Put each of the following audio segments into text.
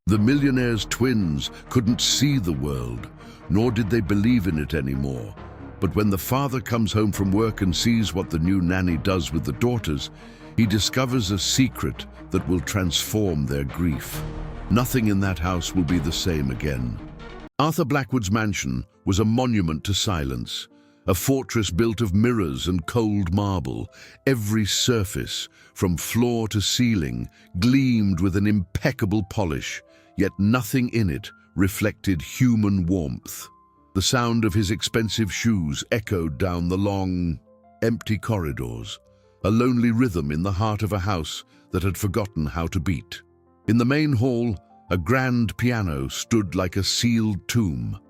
The Millionaire's twins couldn't see the world, nor did they believe in it anymore. But when the father comes home from work and sees what the new nanny does with the daughters, he discovers a secret that will transform their grief. Nothing in that house will be the same again. Arthur Blackwood's mansion was a monument to silence, a fortress built of mirrors and cold marble. Every surface, from floor to ceiling, gleamed with an impeccable polish, yet nothing in it reflected human warmth. The sound of his expensive shoes echoed down the long, empty corridors, a lonely rhythm in the heart of a house that had forgotten how to beat. In the main hall, a grand piano stood like a sealed tomb,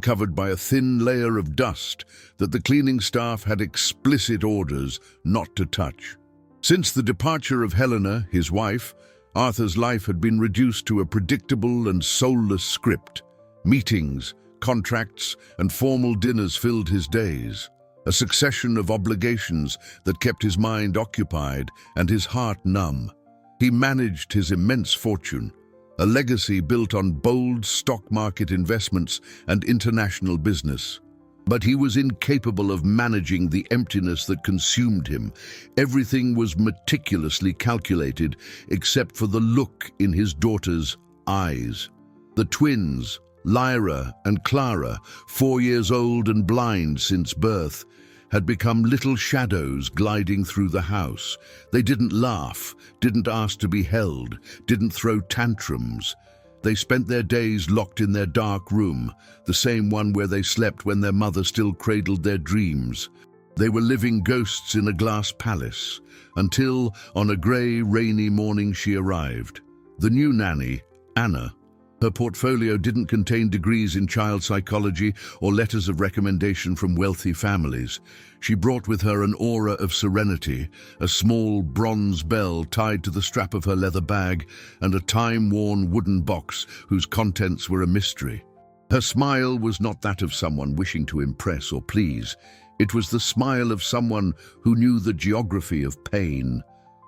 covered by a thin layer of dust that the cleaning staff had explicit orders not to touch. Since the departure of Helena, his wife, Arthur's life had been reduced to a predictable and soulless script. Meetings, contracts, and formal dinners filled his days, a succession of obligations that kept his mind occupied and his heart numb. He managed his immense fortune, a legacy built on bold stock market investments and international business. But he was incapable of managing the emptiness that consumed him. Everything was meticulously calculated except for the look in his daughter's eyes. The twins, Lyra and Clara, 4 years old and blind since birth, had become little shadows gliding through the house. They didn't laugh, didn't ask to be held, didn't throw tantrums. They spent their days locked in their dark room, the same one where they slept when their mother still cradled their dreams. They were living ghosts in a glass palace, until, on a grey, rainy morning, she arrived. The new nanny, Anna. Her portfolio didn't contain degrees in child psychology or letters of recommendation from wealthy families. She brought with her an aura of serenity, a small bronze bell tied to the strap of her leather bag, and a time-worn wooden box whose contents were a mystery. Her smile was not that of someone wishing to impress or please. It was the smile of someone who knew the geography of pain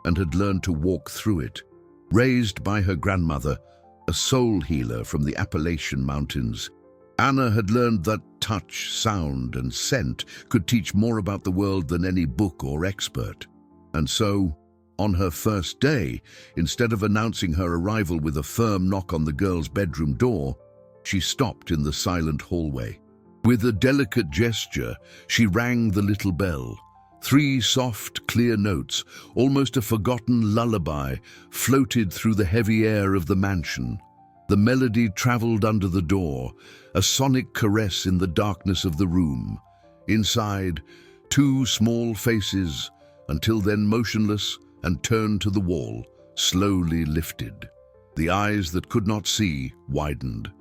and had learned to walk through it. Raised by her grandmother, a soul healer from the Appalachian Mountains, Anna had learned that touch, sound, and scent could teach more about the world than any book or expert. And so, on her first day, instead of announcing her arrival with a firm knock on the girl's bedroom door, she stopped in the silent hallway. With a delicate gesture, she rang the little bell. 3 soft, clear notes, almost a forgotten lullaby, floated through the heavy air of the mansion. The melody traveled under the door, a sonic caress in the darkness of the room. Inside, 2 small faces, until then motionless and turned to the wall, slowly lifted. The eyes that could not see widened,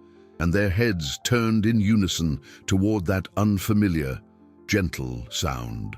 and their heads turned in unison toward that unfamiliar, gentle sound.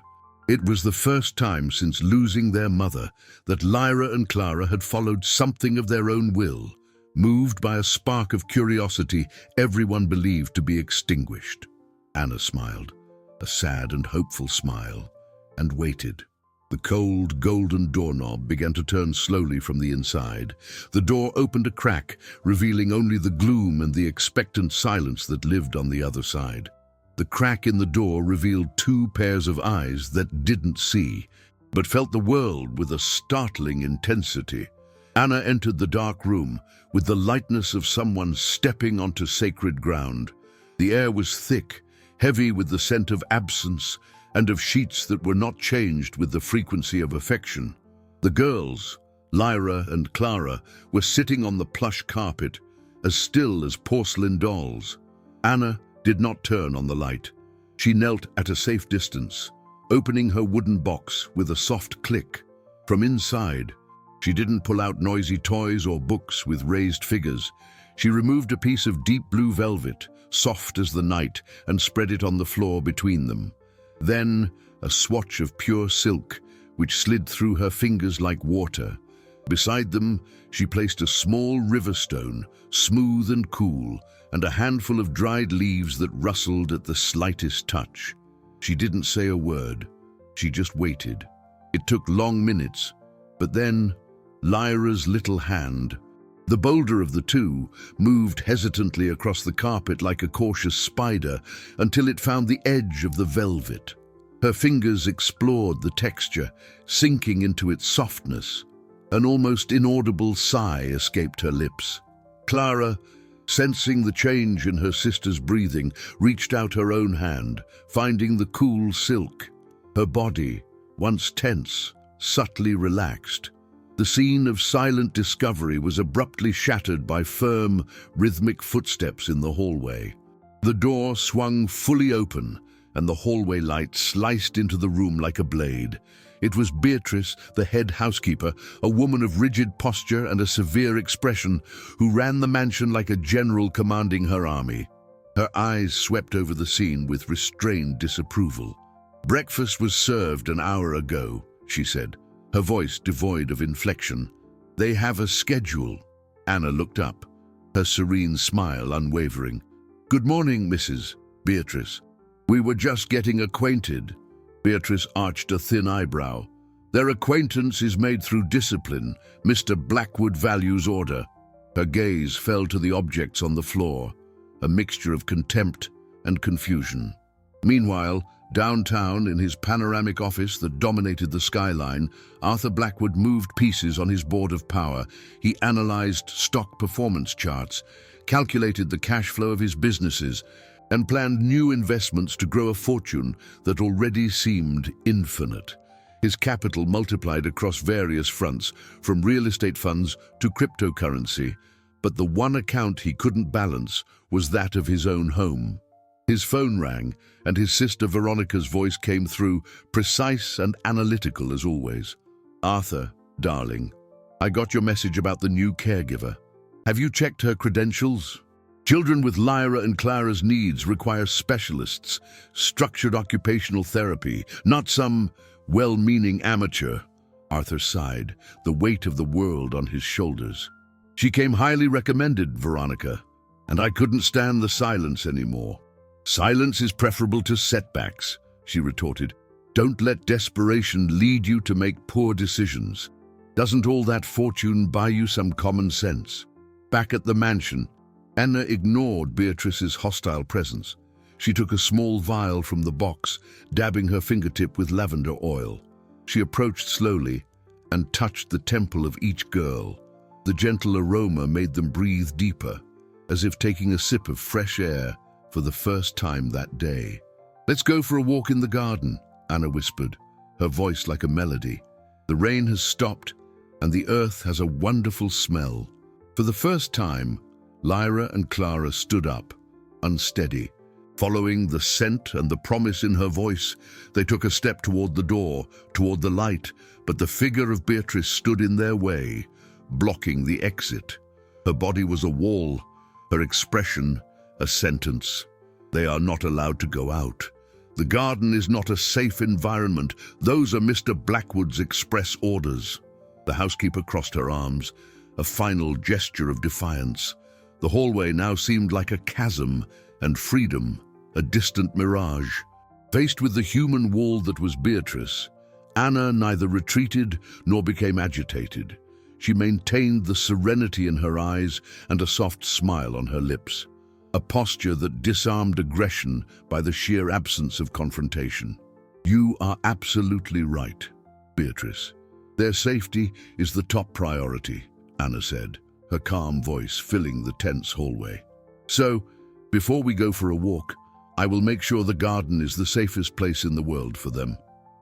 It was the first time since losing their mother that Lyra and Clara had followed something of their own will, moved by a spark of curiosity everyone believed to be extinguished. Anna smiled, a sad and hopeful smile, and waited. The cold, golden doorknob began to turn slowly from the inside. The door opened a crack, revealing only the gloom and the expectant silence that lived on the other side. The crack in the door revealed 2 pairs of eyes that didn't see, but felt the world with a startling intensity. Anna entered the dark room with the lightness of someone stepping onto sacred ground. The air was thick, heavy with the scent of absence and of sheets that were not changed with the frequency of affection. The girls, Lyra and Clara, were sitting on the plush carpet, as still as porcelain dolls. Anna did not turn on the light. She knelt at a safe distance, opening her wooden box with a soft click. From inside, she didn't pull out noisy toys or books with raised figures. She removed a piece of deep blue velvet, soft as the night, and spread it on the floor between them. Then, a swatch of pure silk, which slid through her fingers like water. Beside them, she placed a small river stone, smooth and cool, and a handful of dried leaves that rustled at the slightest touch. She didn't say a word. She just waited. It took long minutes, but then Lyra's little hand, The bolder of the two moved hesitantly across the carpet like a cautious spider until it found the edge of the velvet. Her fingers explored the texture, sinking into its softness. An almost inaudible sigh escaped her lips. Clara, sensing the change in her sister's breathing, reached out her own hand, finding the cool silk. Her body, once tense, subtly relaxed. The scene of silent discovery was abruptly shattered by firm, rhythmic footsteps in the hallway. The door swung fully open, and the hallway light sliced into the room like a blade. It was Beatrice, the head housekeeper, a woman of rigid posture and a severe expression, who ran the mansion like a general commanding her army. Her eyes swept over the scene with restrained disapproval. "Breakfast was served an hour ago," she said, her voice devoid of inflection. "They have a schedule." Anna looked up, her serene smile unwavering. "Good morning, Mrs. Beatrice. We were just getting acquainted." Beatrice arched a thin eyebrow. "Their acquaintance is made through discipline. Mr. Blackwood values order." Her gaze fell to the objects on the floor, a mixture of contempt and confusion. Meanwhile, downtown, in his panoramic office that dominated the skyline, Arthur Blackwood moved pieces on his board of power. He analyzed stock performance charts, calculated the cash flow of his businesses, and planned new investments to grow a fortune that already seemed infinite. His capital multiplied across various fronts, from real estate funds to cryptocurrency, but the one account he couldn't balance was that of his own home. His phone rang, and his sister Veronica's voice came through, precise and analytical as always. "Arthur, darling, I got your message about the new caregiver. Have you checked her credentials? Children with Lyra and Clara's needs require specialists, structured occupational therapy, not some well-meaning amateur." Arthur sighed, the weight of the world on his shoulders. "She came highly recommended, Veronica, and I couldn't stand the silence anymore." "Silence is preferable to setbacks," she retorted. "Don't let desperation lead you to make poor decisions. Doesn't all that fortune buy you some common sense?" Back at the mansion, Anna ignored Beatrice's hostile presence. She took a small vial from the box, dabbing her fingertip with lavender oil. She approached slowly and touched the temple of each girl. The gentle aroma made them breathe deeper, as if taking a sip of fresh air for the first time that day. "Let's go for a walk in the garden," Anna whispered, her voice like a melody. "The rain has stopped, and the earth has a wonderful smell." For the first time, Lyra and Clara stood up, unsteady. Following the scent and the promise in her voice, they took a step toward the door, toward the light, but the figure of Beatrice stood in their way, blocking the exit. Her body was a wall, her expression a sentence. "They are not allowed to go out. The garden is not a safe environment. Those are Mr. Blackwood's express orders." The housekeeper crossed her arms, a final gesture of defiance. The hallway now seemed like a chasm, and freedom, a distant mirage. Faced with the human wall that was Beatrice, Anna neither retreated nor became agitated. She maintained the serenity in her eyes and a soft smile on her lips, a posture that disarmed aggression by the sheer absence of confrontation. "You are absolutely right, Beatrice. Their safety is the top priority," Anna said, her calm voice filling the tense hallway. "So, before we go for a walk, I will make sure the garden is the safest place in the world for them."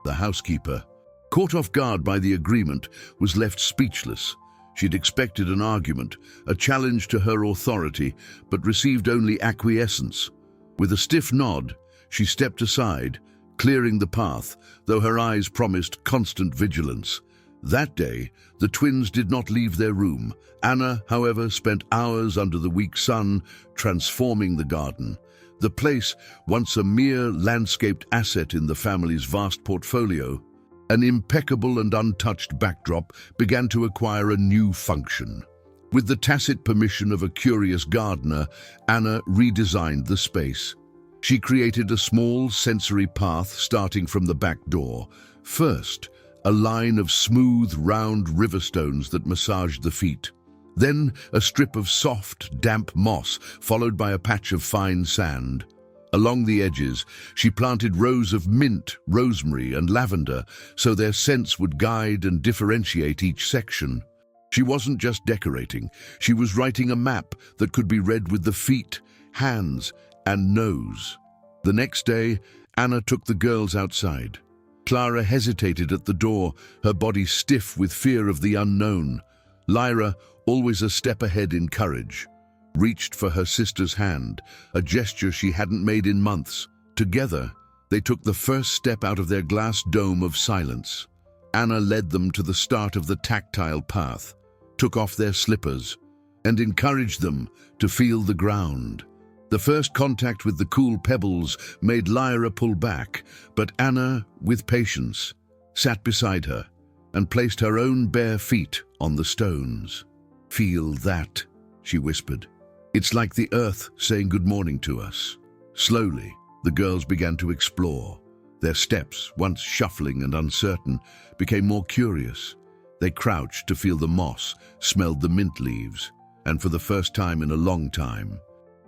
The housekeeper, caught off guard by the agreement, was left speechless. She'd expected an argument, a challenge to her authority, but received only acquiescence. With a stiff nod, she stepped aside, clearing the path, though her eyes promised constant vigilance. That day, the twins did not leave their room. Anna, however, spent hours under the weak sun, transforming the garden. The place, once a mere landscaped asset in the family's vast portfolio, an impeccable and untouched backdrop, began to acquire a new function. With the tacit permission of a curious gardener, Anna redesigned the space. She created a small sensory path starting from the back door. First, a line of smooth, round river stones that massaged the feet. Then a strip of soft, damp moss, followed by a patch of fine sand. Along the edges, she planted rows of mint, rosemary, and lavender so their scents would guide and differentiate each section. She wasn't just decorating, she was writing a map that could be read with the feet, hands, and nose. The next day, Anna took the girls outside. Clara hesitated at the door, her body stiff with fear of the unknown. Lyra, always a step ahead in courage, reached for her sister's hand, a gesture she hadn't made in months. Together, they took the first step out of their glass dome of silence. Anna led them to the start of the tactile path, took off their slippers, and encouraged them to feel the ground. The first contact with the cool pebbles made Lyra pull back, but Anna, with patience, sat beside her and placed her own bare feet on the stones. "Feel that," she whispered. "It's like the earth saying good morning to us." Slowly, the girls began to explore. Their steps, once shuffling and uncertain, became more curious. They crouched to feel the moss, smelled the mint leaves, and for the first time in a long time,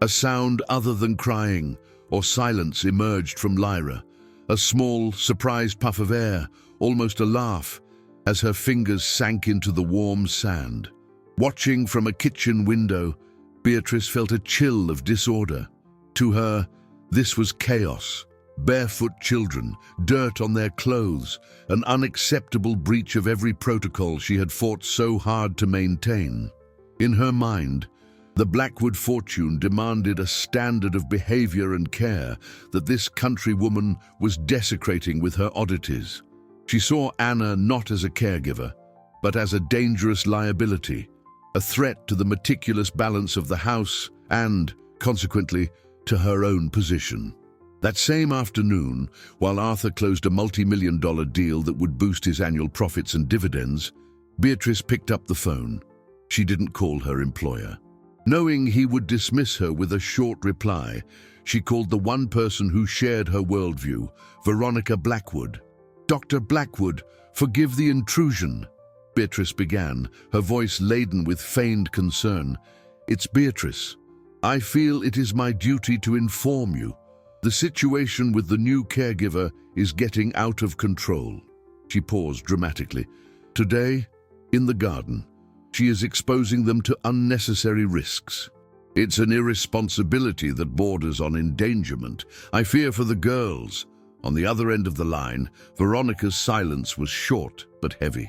a sound other than crying or silence emerged from Lyra, a small, surprised puff of air, almost a laugh, as her fingers sank into the warm sand. Watching from a kitchen window, Beatrice felt a chill of disorder. To her, this was chaos. Barefoot children, dirt on their clothes, an unacceptable breach of every protocol she had fought so hard to maintain. In her mind, the Blackwood fortune demanded a standard of behavior and care that this countrywoman was desecrating with her oddities. She saw Anna not as a caregiver, but as a dangerous liability, a threat to the meticulous balance of the house and, consequently, to her own position. That same afternoon, while Arthur closed a multi-million-dollar deal that would boost his annual profits and dividends, Beatrice picked up the phone. She didn't call her employer. Knowing he would dismiss her with a short reply, she called the one person who shared her worldview, Veronica Blackwood. "Dr. Blackwood, forgive the intrusion," Beatrice began, her voice laden with feigned concern. "It's Beatrice. I feel it is my duty to inform you. The situation with the new caregiver is getting out of control." She paused dramatically. "Today, in the garden, she is exposing them to unnecessary risks. It's an irresponsibility that borders on endangerment. I fear for the girls." On the other end of the line, Veronica's silence was short but heavy.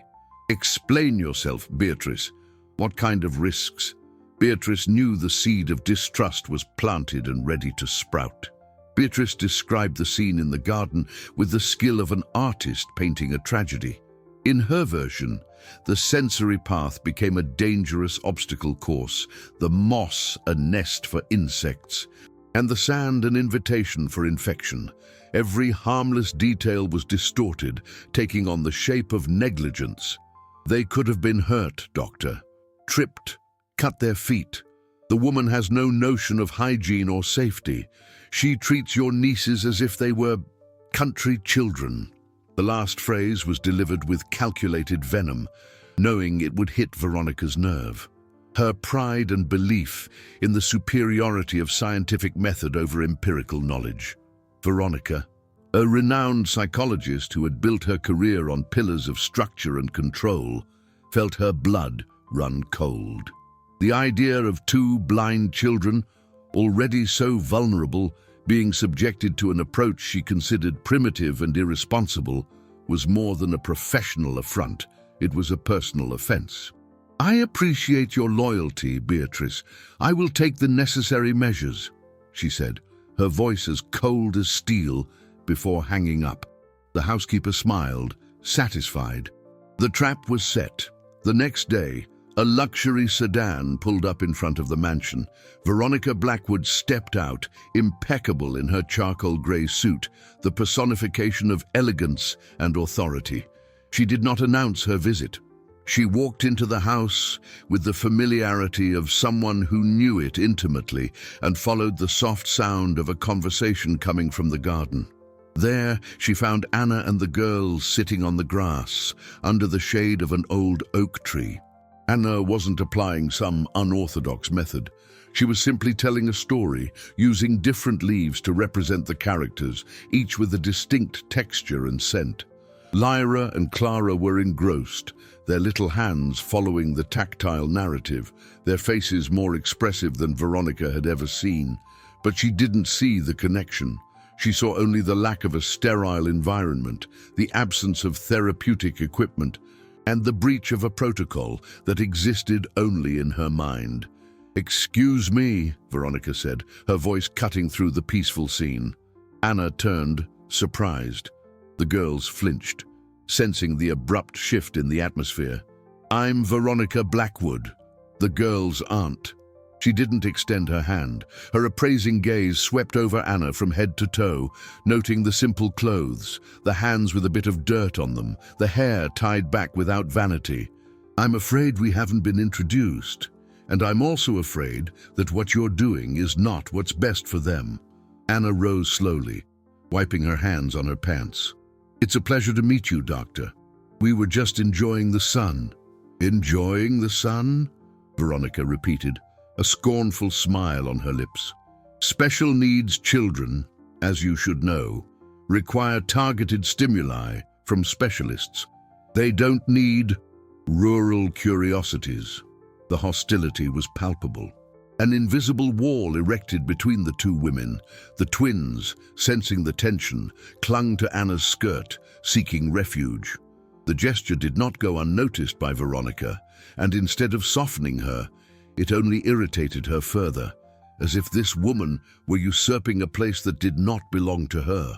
"Explain yourself, Beatrice. What kind of risks?" Beatrice knew the seed of distrust was planted and ready to sprout. Beatrice described the scene in the garden with the skill of an artist painting a tragedy. In her version, the sensory path became a dangerous obstacle course, the moss a nest for insects, and the sand an invitation for infection. Every harmless detail was distorted, taking on the shape of negligence. "They could have been hurt, Doctor. Tripped, cut their feet. The woman has no notion of hygiene or safety. She treats your nieces as if they were country children." The last phrase was delivered with calculated venom, knowing it would hit Veronica's nerve. Her pride and belief in the superiority of scientific method over empirical knowledge. Veronica, a renowned psychologist who had built her career on pillars of structure and control, felt her blood run cold. The idea of two blind children, already so vulnerable, being subjected to an approach she considered primitive and irresponsible, was more than a professional affront. It was a personal offense. "I appreciate your loyalty, Beatrice. I will take the necessary measures," she said, her voice as cold as steel, before hanging up. The housekeeper smiled, satisfied. The trap was set. The next day, a luxury sedan pulled up in front of the mansion. Veronica Blackwood stepped out, impeccable in her charcoal grey suit, the personification of elegance and authority. She did not announce her visit. She walked into the house with the familiarity of someone who knew it intimately and followed the soft sound of a conversation coming from the garden. There, she found Anna and the girls sitting on the grass, under the shade of an old oak tree. Anna wasn't applying some unorthodox method. She was simply telling a story, using different leaves to represent the characters, each with a distinct texture and scent. Lyra and Clara were engrossed, their little hands following the tactile narrative, their faces more expressive than Veronica had ever seen. But she didn't see the connection. She saw only the lack of a sterile environment, the absence of therapeutic equipment, and the breach of a protocol that existed only in her mind. "Excuse me," Veronica said, her voice cutting through the peaceful scene. Anna turned, surprised. The girls flinched, sensing the abrupt shift in the atmosphere. "I'm Veronica Blackwood, the girl's aunt." She didn't extend her hand. Her appraising gaze swept over Anna from head to toe, noting the simple clothes, the hands with a bit of dirt on them, the hair tied back without vanity. "I'm afraid we haven't been introduced, and I'm also afraid that what you're doing is not what's best for them." Anna rose slowly, wiping her hands on her pants. "It's a pleasure to meet you, Doctor. We were just enjoying the sun." "Enjoying the sun?" Veronica repeated, a scornful smile on her lips. "Special needs children, as you should know, require targeted stimuli from specialists. They don't need rural curiosities." The hostility was palpable. An invisible wall erected between the two women. The twins, sensing the tension, clung to Anna's skirt, seeking refuge. The gesture did not go unnoticed by Veronica, and instead of softening her, it only irritated her further, as if this woman were usurping a place that did not belong to her.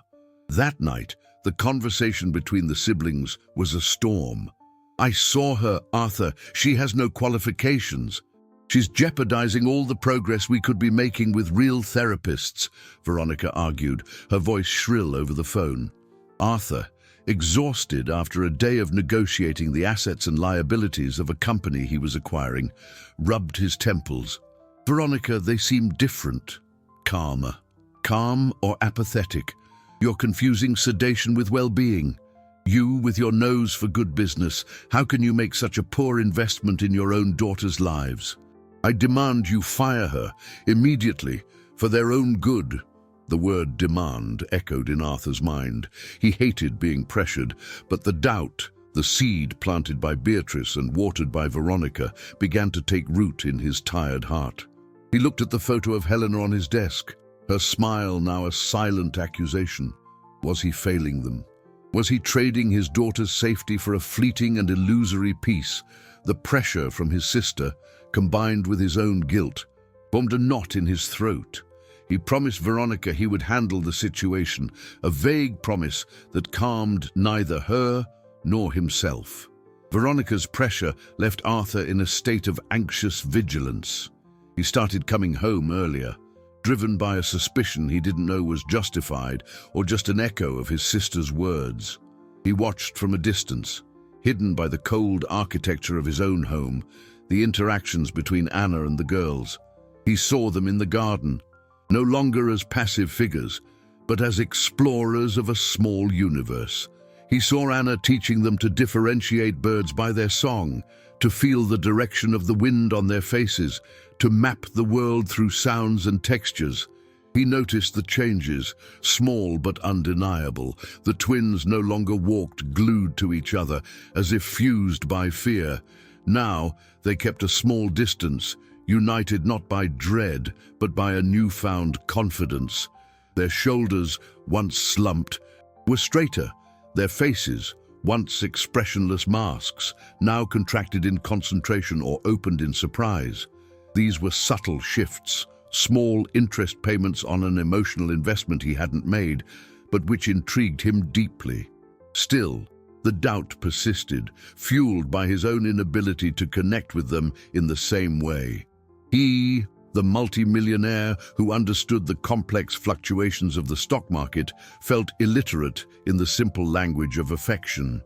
That night, the conversation between the siblings was a storm. "I saw her, Arthur. She has no qualifications. She's jeopardizing all the progress we could be making with real therapists," Veronica argued, her voice shrill over the phone. Arthur, exhausted after a day of negotiating the assets and liabilities of a company he was acquiring, rubbed his temples. "Veronica, they seem different. Calmer. Calm or apathetic? You're confusing sedation with well-being. You, with your nose for good business, how can you make such a poor investment in your own daughters' lives? I demand you fire her, immediately, for their own good." The word demand echoed in Arthur's mind. He hated being pressured, but the doubt, the seed planted by Beatrice and watered by Veronica, began to take root in his tired heart. He looked at the photo of Helena on his desk, her smile now a silent accusation. Was he failing them? Was he trading his daughter's safety for a fleeting and illusory peace? The pressure from his sister, combined with his own guilt, formed a knot in his throat. He promised Veronica he would handle the situation, a vague promise that calmed neither her nor himself. Veronica's pressure left Arthur in a state of anxious vigilance. He started coming home earlier, driven by a suspicion he didn't know was justified or just an echo of his sister's words. He watched from a distance, hidden by the cold architecture of his own home, the interactions between Anna and the girls. He saw them in the garden, no longer as passive figures, but as explorers of a small universe. He saw Anna teaching them to differentiate birds by their song, to feel the direction of the wind on their faces, to map the world through sounds and textures. He noticed the changes, small but undeniable. The twins no longer walked glued to each other, as if fused by fear. Now they kept a small distance, united not by dread, but by a newfound confidence. Their shoulders, once slumped, were straighter. Their faces, once expressionless masks, now contracted in concentration or opened in surprise. These were subtle shifts, small interest payments on an emotional investment he hadn't made, but which intrigued him deeply. Still, the doubt persisted, fueled by his own inability to connect with them in the same way. He, the multi-millionaire who understood the complex fluctuations of the stock market, felt illiterate in the simple language of affection.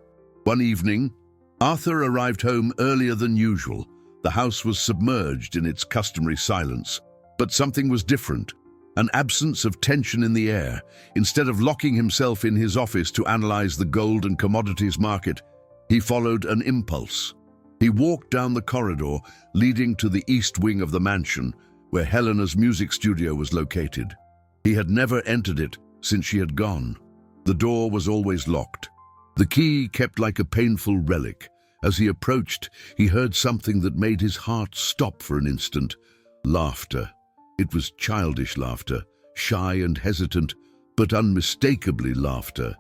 One evening, Arthur arrived home earlier than usual. The house was submerged in its customary silence, but something was different. An absence of tension in the air. Instead of locking himself in his office to analyze the gold and commodities market, he followed an impulse. He walked down the corridor leading to the east wing of the mansion, where Helena's music studio was located. He had never entered it since she had gone. The door was always locked, the key kept like a painful relic. As he approached, he heard something that made his heart stop for an instant. Laughter. It was childish laughter, shy and hesitant, but unmistakably laughter.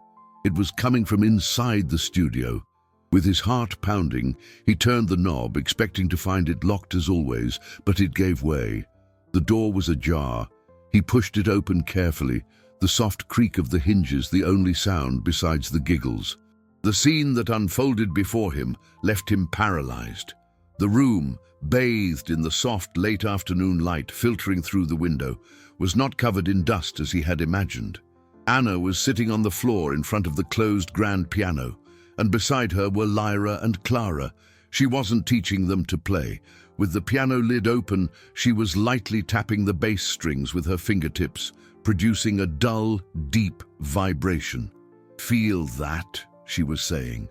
It was coming from inside the studio. With his heart pounding, he turned the knob, expecting to find it locked as always, but it gave way. The door was ajar. He pushed it open carefully, the soft creak of the hinges the only sound besides the giggles. The scene that unfolded before him left him paralyzed. The room, bathed in the soft late afternoon light filtering through the window, was not covered in dust as he had imagined. Anna was sitting on the floor in front of the closed grand piano, and beside her were Lyra and Clara. She wasn't teaching them to play. With the piano lid open, she was lightly tapping the bass strings with her fingertips, producing a dull, deep vibration. "Feel that?" she was saying,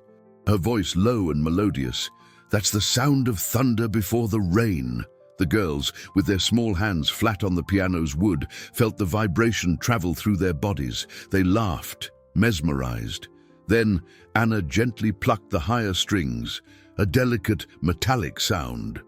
her voice low and melodious. "That's the sound of thunder before the rain." The girls, with their small hands flat on the piano's wood, felt the vibration travel through their bodies. They laughed, mesmerized. Then Anna gently plucked the higher strings, a delicate metallic sound.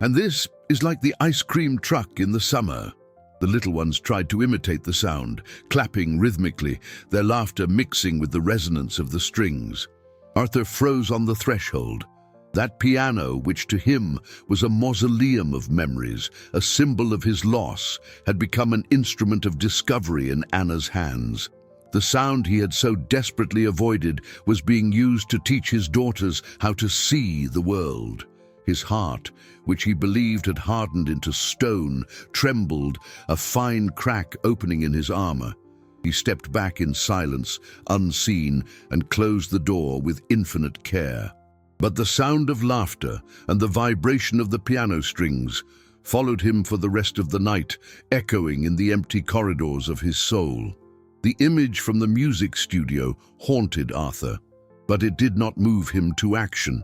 "And this is like the ice cream truck in the summer." The little ones tried to imitate the sound, clapping rhythmically, their laughter mixing with the resonance of the strings. Arthur froze on the threshold. That piano, which to him was a mausoleum of memories, a symbol of his loss, had become an instrument of discovery in Anna's hands. The sound he had so desperately avoided was being used to teach his daughters how to see the world. His heart, which he believed had hardened into stone, trembled, a fine crack opening in his armor. He stepped back in silence, unseen, and closed the door with infinite care. But the sound of laughter and the vibration of the piano strings followed him for the rest of the night, echoing in the empty corridors of his soul. The image from the music studio haunted Arthur, but it did not move him to action.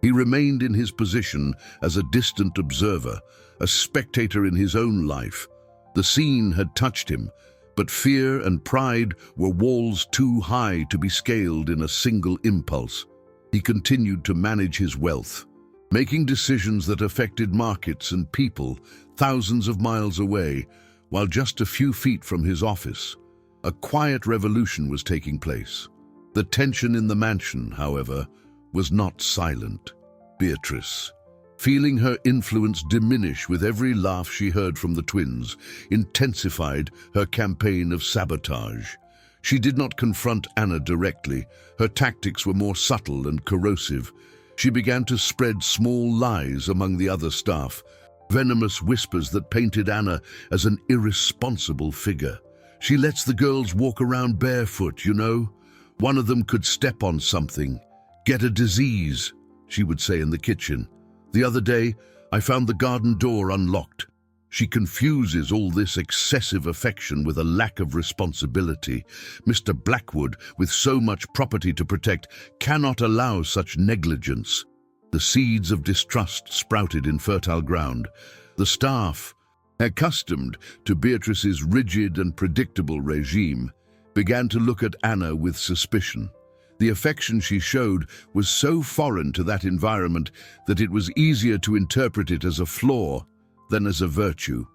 He remained in his position as a distant observer, a spectator in his own life. The scene had touched him, but fear and pride were walls too high to be scaled in a single impulse. He continued to manage his wealth, making decisions that affected markets and people thousands of miles away, while just a few feet from his office. A quiet revolution was taking place. The tension in the mansion, however, was not silent. Beatrice, feeling her influence diminish with every laugh she heard from the twins, intensified her campaign of sabotage. She did not confront Anna directly. Her tactics were more subtle and corrosive. She began to spread small lies among the other staff, venomous whispers that painted Anna as an irresponsible figure. "She lets the girls walk around barefoot, you know. One of them could step on something, get a disease," she would say in the kitchen. "The other day, I found the garden door unlocked." She confuses all this excessive affection with a lack of responsibility. Mr. Blackwood, with so much property to protect, cannot allow such negligence. The seeds of distrust sprouted in fertile ground. The staff, accustomed to Beatrice's rigid and predictable regime, began to look at Anna with suspicion. The affection she showed was so foreign to that environment that it was easier to interpret it as a flaw than as a virtue.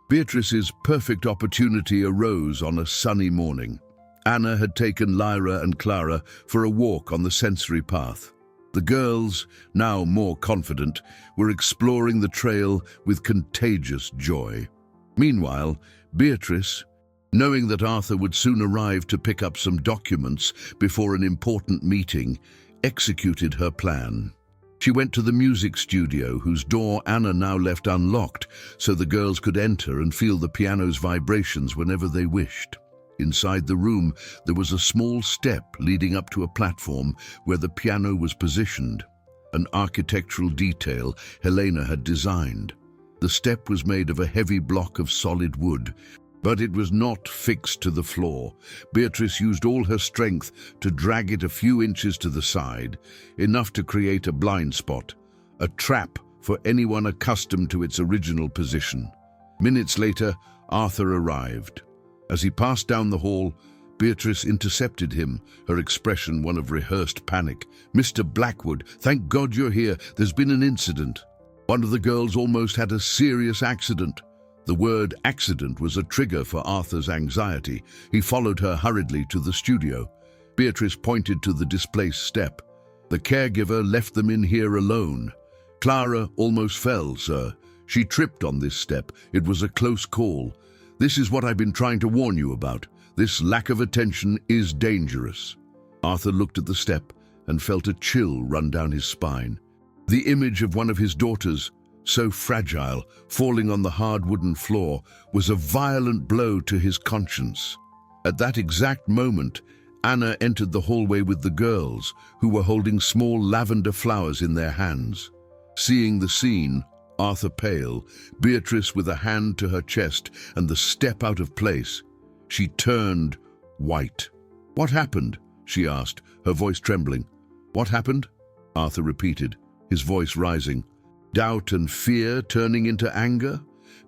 Beatrice's perfect opportunity arose on a sunny morning. Anna had taken Lyra and Clara for a walk on the sensory path. The girls, now more confident, were exploring the trail with contagious joy. Meanwhile, Beatrice, knowing that Arthur would soon arrive to pick up some documents before an important meeting, executed her plan. She went to the music studio, whose door Anna now left unlocked, so the girls could enter and feel the piano's vibrations whenever they wished. Inside the room, there was a small step leading up to a platform where the piano was positioned, an architectural detail Helena had designed. The step was made of a heavy block of solid wood, but it was not fixed to the floor. Beatrice used all her strength to drag it a few inches to the side, enough to create a blind spot. a trap for anyone accustomed to its original position. Minutes later, Arthur arrived. As he passed down the hall, Beatrice intercepted him, her expression one of rehearsed panic. "Mr. Blackwood, thank God you're here. There's been an incident. One of the girls almost had a serious accident." The word accident was a trigger for Arthur's anxiety. He followed her hurriedly to the studio. Beatrice pointed to the displaced step. "The caregiver left them in here alone. Clara almost fell, sir. She tripped on this step. It was a close call. This is what I've been trying to warn you about. This lack of attention is dangerous." Arthur looked at the step and felt a chill run down his spine. The image of one of his daughters, so fragile, falling on the hard wooden floor, was a violent blow to his conscience. At that exact moment, Anna entered the hallway with the girls, who were holding small lavender flowers in their hands. Seeing the scene, Arthur pale, Beatrice with a hand to her chest and the step out of place, she turned white. "What happened?" she asked, her voice trembling. "What happened?" Arthur repeated, his voice rising. "Doubt and fear turning into anger?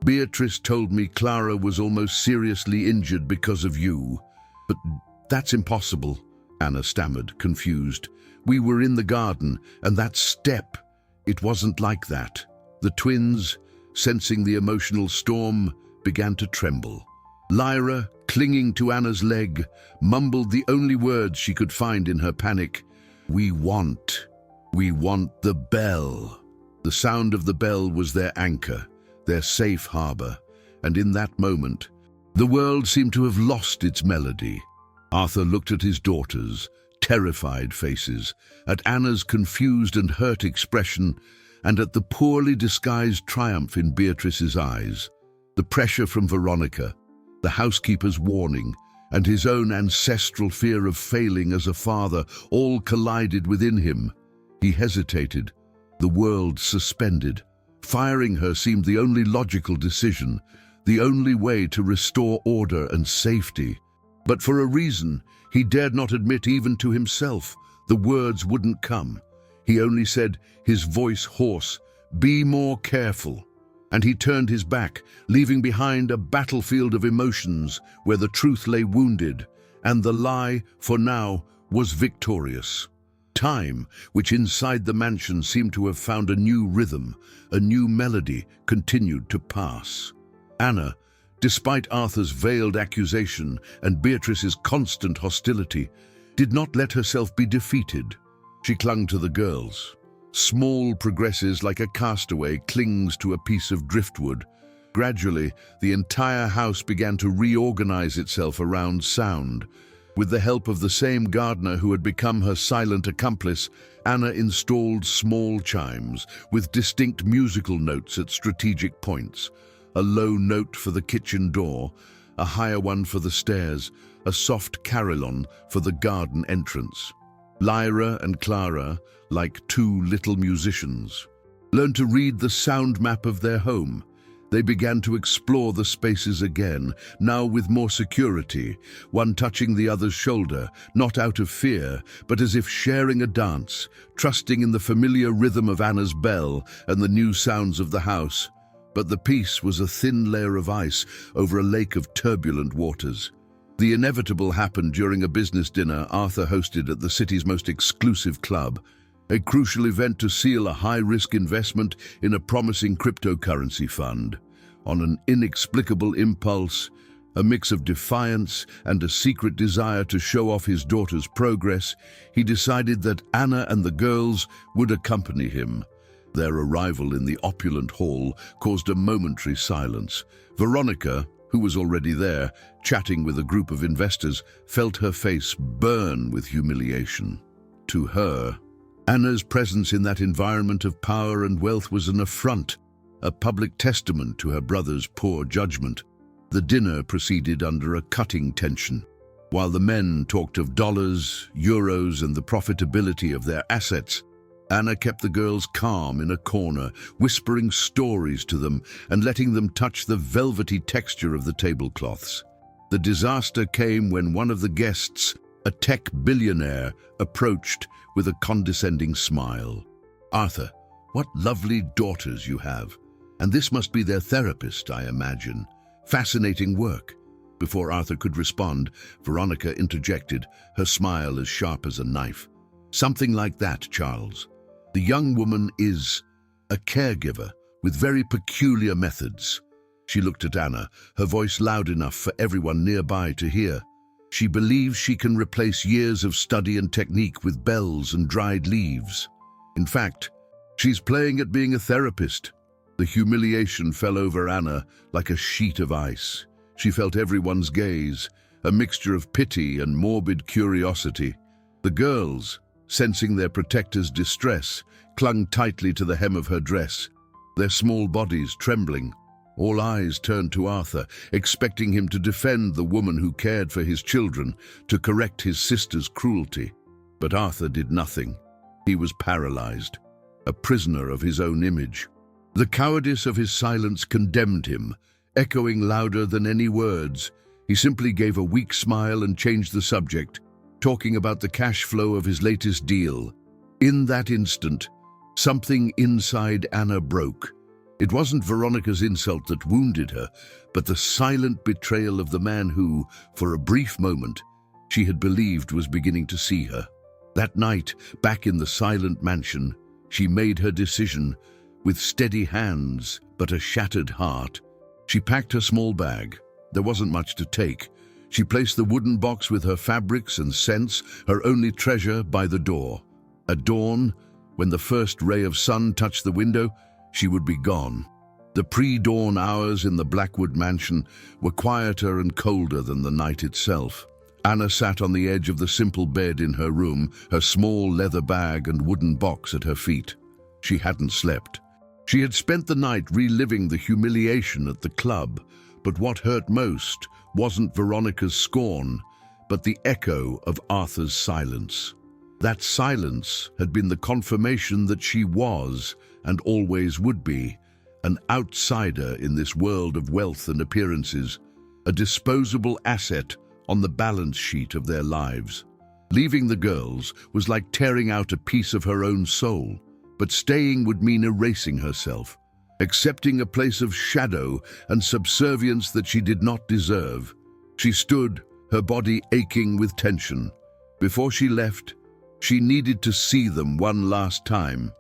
Beatrice told me Clara was almost seriously injured because of you. But that's impossible," Anna stammered, confused. "We were in the garden, and that step, it wasn't like that." The twins, sensing the emotional storm, began to tremble. Lyra, clinging to Anna's leg, mumbled the only words she could find in her panic. We want the bell." The sound of the bell was their anchor, their safe harbor, and in that moment, the world seemed to have lost its melody. Arthur looked at his daughters, terrified faces, at Anna's confused and hurt expression, and at the poorly disguised triumph in Beatrice's eyes. The pressure from Veronica, the housekeeper's warning, and his own ancestral fear of failing as a father all collided within him. He hesitated, the world suspended. Firing her seemed the only logical decision, the only way to restore order and safety. But for a reason he dared not admit even to himself, the words wouldn't come. He only said, his voice hoarse, "Be more careful." And he turned his back, leaving behind a battlefield of emotions where the truth lay wounded, and the lie, for now, was victorious. Time, which inside the mansion seemed to have found a new rhythm, a new melody, continued to pass. Anna, despite Arthur's veiled accusation and Beatrice's constant hostility, did not let herself be defeated. She clung to the girls. Small progresses like a castaway clings to a piece of driftwood. Gradually, the entire house began to reorganize itself around sound. With the help of the same gardener who had become her silent accomplice, Anna installed small chimes with distinct musical notes at strategic points. A low note for the kitchen door, a higher one for the stairs, a soft carillon for the garden entrance. Lyra and Clara, like two little musicians, learned to read the sound map of their home. They began to explore the spaces again, now with more security, one touching the other's shoulder, not out of fear, but as if sharing a dance, trusting in the familiar rhythm of Anna's bell and the new sounds of the house. But the peace was a thin layer of ice over a lake of turbulent waters. The inevitable happened during a business dinner Arthur hosted at the city's most exclusive club, a crucial event to seal a high-risk investment in a promising cryptocurrency fund. On an inexplicable impulse, a mix of defiance and a secret desire to show off his daughter's progress, he decided that Anna and the girls would accompany him. Their arrival in the opulent hall caused a momentary silence. Veronica, who was already there, chatting with a group of investors, felt her face burn with humiliation. To her, Anna's presence in that environment of power and wealth was an affront, a public testament to her brother's poor judgment. The dinner proceeded under a cutting tension. While the men talked of dollars, euros, and the profitability of their assets, Anna kept the girls calm in a corner, whispering stories to them and letting them touch the velvety texture of the tablecloths. The disaster came when one of the guests, a tech billionaire, approached with a condescending smile. "Arthur, What lovely daughters you have. And this must be their therapist, I imagine. Fascinating work." Before Arthur could respond, Veronica interjected, her smile as sharp as a knife. "Something like that, Charles. The young woman is a caregiver with very peculiar methods." She looked at Anna, her voice loud enough for everyone nearby to hear. "She believes she can replace years of study and technique with bells and dried leaves. In fact, she's playing at being a therapist." The humiliation fell over Anna like a sheet of ice. She felt everyone's gaze, a mixture of pity and morbid curiosity. The girls, sensing their protector's distress, clung tightly to the hem of her dress, their small bodies trembling. All eyes turned to Arthur, expecting him to defend the woman who cared for his children, to correct his sister's cruelty. But Arthur did nothing. He was paralyzed, a prisoner of his own image. The cowardice of his silence condemned him, echoing louder than any words. He simply gave a weak smile and changed the subject, talking about the cash flow of his latest deal. In that instant, something inside Anna broke. It wasn't Veronica's insult that wounded her, but the silent betrayal of the man who, for a brief moment, she had believed was beginning to see her. That night, back in the silent mansion, she made her decision, with steady hands but a shattered heart. She packed her small bag. There wasn't much to take. She placed the wooden box with her fabrics and scents, her only treasure, by the door. At dawn, when the first ray of sun touched the window, she would be gone. The pre-dawn hours in the Blackwood mansion were quieter and colder than the night itself. Anna sat on the edge of the simple bed in her room, her small leather bag and wooden box at her feet. She hadn't slept. She had spent the night reliving the humiliation at the club, but what hurt most wasn't Veronica's scorn, but the echo of Arthur's silence. That silence had been the confirmation that she was, and always would be, an outsider in this world of wealth and appearances, a disposable asset on the balance sheet of their lives. Leaving the girls was like tearing out a piece of her own soul, but staying would mean erasing herself, accepting a place of shadow and subservience that she did not deserve. She stood, her body aching with tension. Before she left, she needed to see them one last time.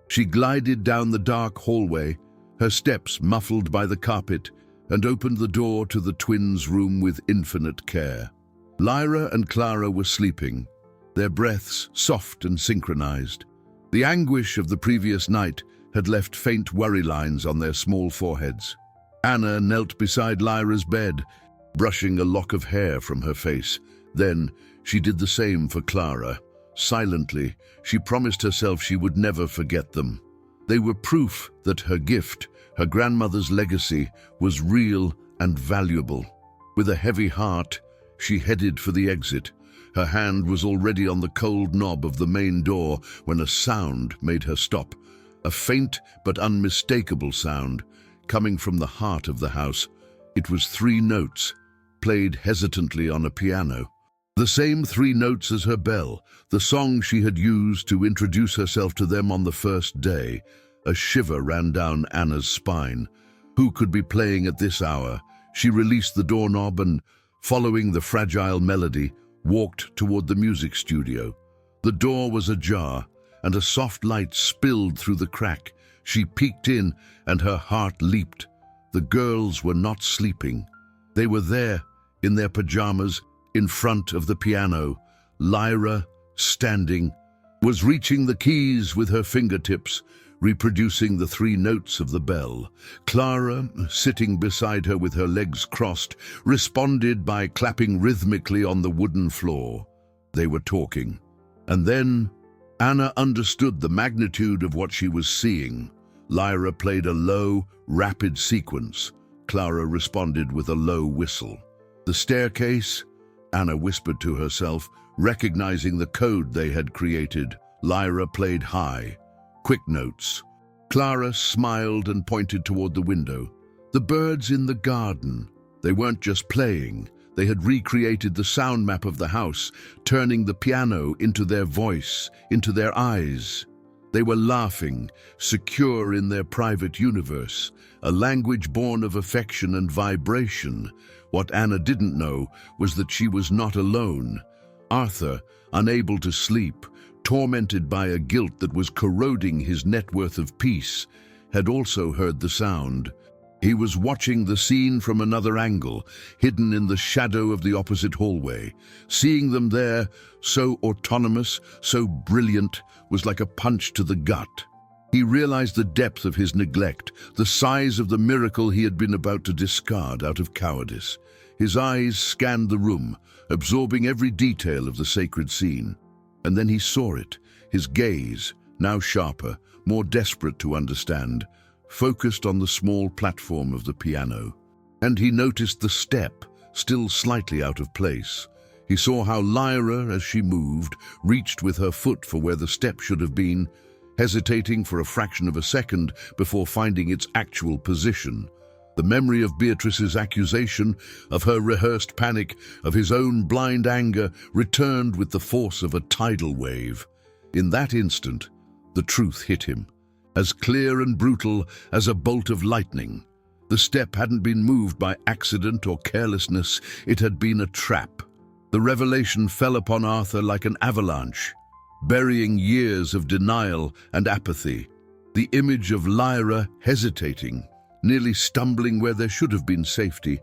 She glided down the dark hallway, her steps muffled by the carpet, and opened the door to the twins' room with infinite care. Lyra and Clara were sleeping, their breaths soft and synchronized. The anguish of the previous night had left faint worry lines on their small foreheads. Anna knelt beside Lyra's bed, brushing a lock of hair from her face. Then she did the same for Clara. Silently, she promised herself she would never forget them. They were proof that her gift, her grandmother's legacy, was real and valuable. With a heavy heart, she headed for the exit. Her hand was already on the cold knob of the main door when a sound made her stop. A faint but unmistakable sound, coming from the heart of the house. It was 3 notes, played hesitantly on a piano. The same 3 notes as her bell, the song she had used to introduce herself to them on the first day. A shiver ran down Anna's spine. Who could be playing at this hour? She released the doorknob and, following the fragile melody, walked toward the music studio. The door was ajar, and a soft light spilled through the crack. She peeked in, and her heart leaped. The girls were not sleeping. They were there, in their pajamas, in front of the piano. Lyra, standing, was reaching the keys with her fingertips, reproducing the 3 notes of the bell. Clara, sitting beside her with her legs crossed, responded by clapping rhythmically on the wooden floor. They were talking. And then Anna understood the magnitude of what she was seeing. Lyra played a low, rapid sequence. Clara responded with a low whistle. The staircase, Anna whispered to herself, recognizing the code they had created. Lyra played high, quick notes. Clara smiled and pointed toward the window. The birds in the garden. They weren't just playing. They had recreated the sound map of the house, turning the piano into their voice, into their eyes. They were laughing, secure in their private universe, a language born of affection and vibration. What Anna didn't know was that she was not alone. Arthur, unable to sleep, tormented by a guilt that was corroding his net worth of peace, had also heard the sound. He was watching the scene from another angle, hidden in the shadow of the opposite hallway. Seeing them there, so autonomous, so brilliant, was like a punch to the gut. He realized the depth of his neglect, the size of the miracle he had been about to discard out of cowardice. His eyes scanned the room, absorbing every detail of the sacred scene. And then he saw it, his gaze, now sharper, more desperate to understand, focused on the small platform of the piano. And he noticed the step, still slightly out of place. He saw how Lyra, as she moved, reached with her foot for where the step should have been, hesitating for a fraction of a second before finding its actual position. The memory of Beatrice's accusation, of her rehearsed panic, of his own blind anger, returned with the force of a tidal wave. In that instant, the truth hit him, as clear and brutal as a bolt of lightning. The step hadn't been moved by accident or carelessness, it had been a trap. The revelation fell upon Arthur like an avalanche, burying years of denial and apathy. The image of Lyra hesitating, nearly stumbling where there should have been safety,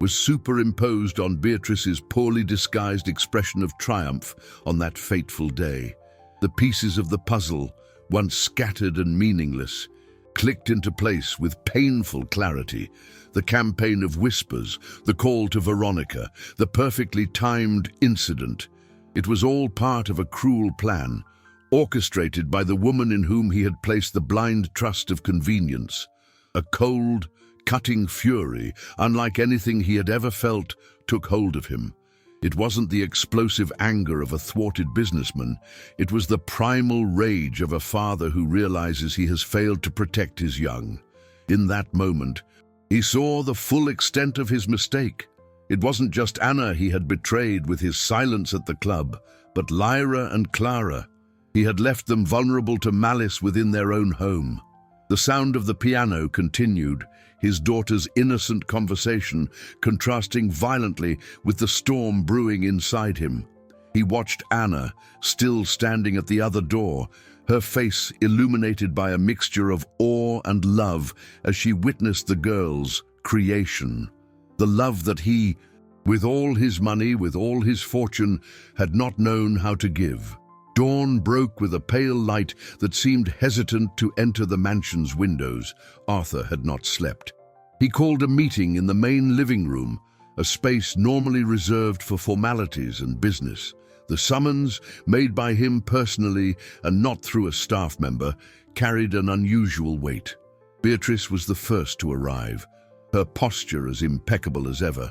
was superimposed on Beatrice's poorly disguised expression of triumph on that fateful day. The pieces of the puzzle, once scattered and meaningless, clicked into place with painful clarity. The campaign of whispers, the call to Veronica, the perfectly timed incident. It was all part of a cruel plan, orchestrated by the woman in whom he had placed the blind trust of convenience. A cold, cutting fury, unlike anything he had ever felt, took hold of him. It wasn't the explosive anger of a thwarted businessman. It was the primal rage of a father who realizes he has failed to protect his young. In that moment, he saw the full extent of his mistake. It wasn't just Anna he had betrayed with his silence at the club, but Lyra and Clara. He had left them vulnerable to malice within their own home. The sound of the piano continued, his daughter's innocent conversation contrasting violently with the storm brewing inside him. He watched Anna, still standing at the other door, her face illuminated by a mixture of awe and love as she witnessed the girl's creation. The love that he, with all his money, with all his fortune, had not known how to give. Dawn broke with a pale light that seemed hesitant to enter the mansion's windows. Arthur had not slept. He called a meeting in the main living room, a space normally reserved for formalities and business. The summons, made by him personally and not through a staff member, carried an unusual weight. Beatrice was the first to arrive, her posture as impeccable as ever,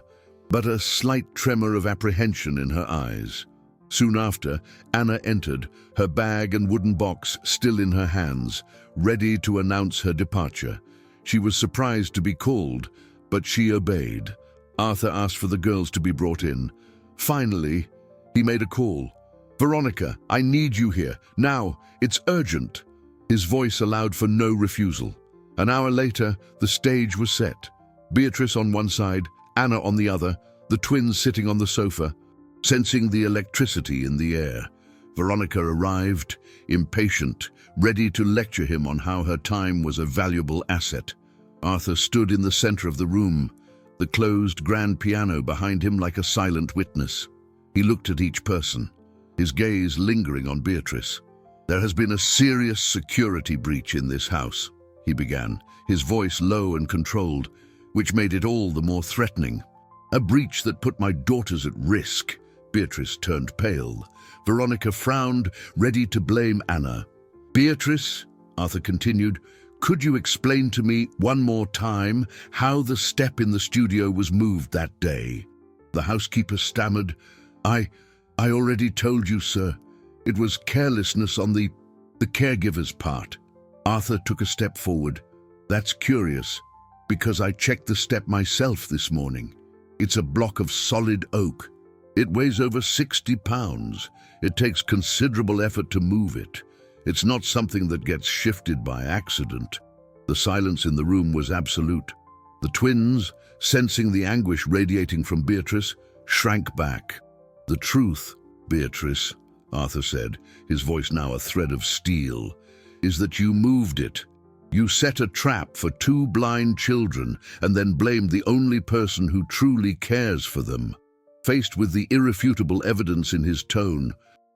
but a slight tremor of apprehension in her eyes. Soon after, Anna entered, her bag and wooden box still in her hands, ready to announce her departure. She was surprised to be called, but she obeyed. Arthur asked for the girls to be brought in. Finally, he made a call. "Veronica, I need you here. Now, it's urgent." His voice allowed for no refusal. An hour later, the stage was set. Beatrice on one side, Anna on the other, the twins sitting on the sofa. Sensing the electricity in the air, Veronica arrived, impatient, ready to lecture him on how her time was a valuable asset. Arthur stood in the center of the room, the closed grand piano behind him like a silent witness. He looked at each person, his gaze lingering on Beatrice. "There has been a serious security breach in this house," he began, his voice low and controlled, which made it all the more threatening. "A breach that put my daughters at risk." Beatrice turned pale. Veronica frowned, ready to blame Anna. "Beatrice," Arthur continued, "could you explain to me one more time how the step in the studio was moved that day?" The housekeeper stammered, I already told you, sir. It was carelessness on the caregiver's part." Arthur took a step forward. "That's curious, because I checked the step myself this morning. It's a block of solid oak. It weighs over 60 pounds. It takes considerable effort to move it. It's not something that gets shifted by accident. The silence in the room was absolute. The twins, sensing the anguish radiating from Beatrice, shrank back. "The truth, Beatrice," Arthur said, his voice now a thread of steel, "is that you moved it. You set a trap for two blind children and then blamed the only person who truly cares for them." Faced with the irrefutable evidence in his tone,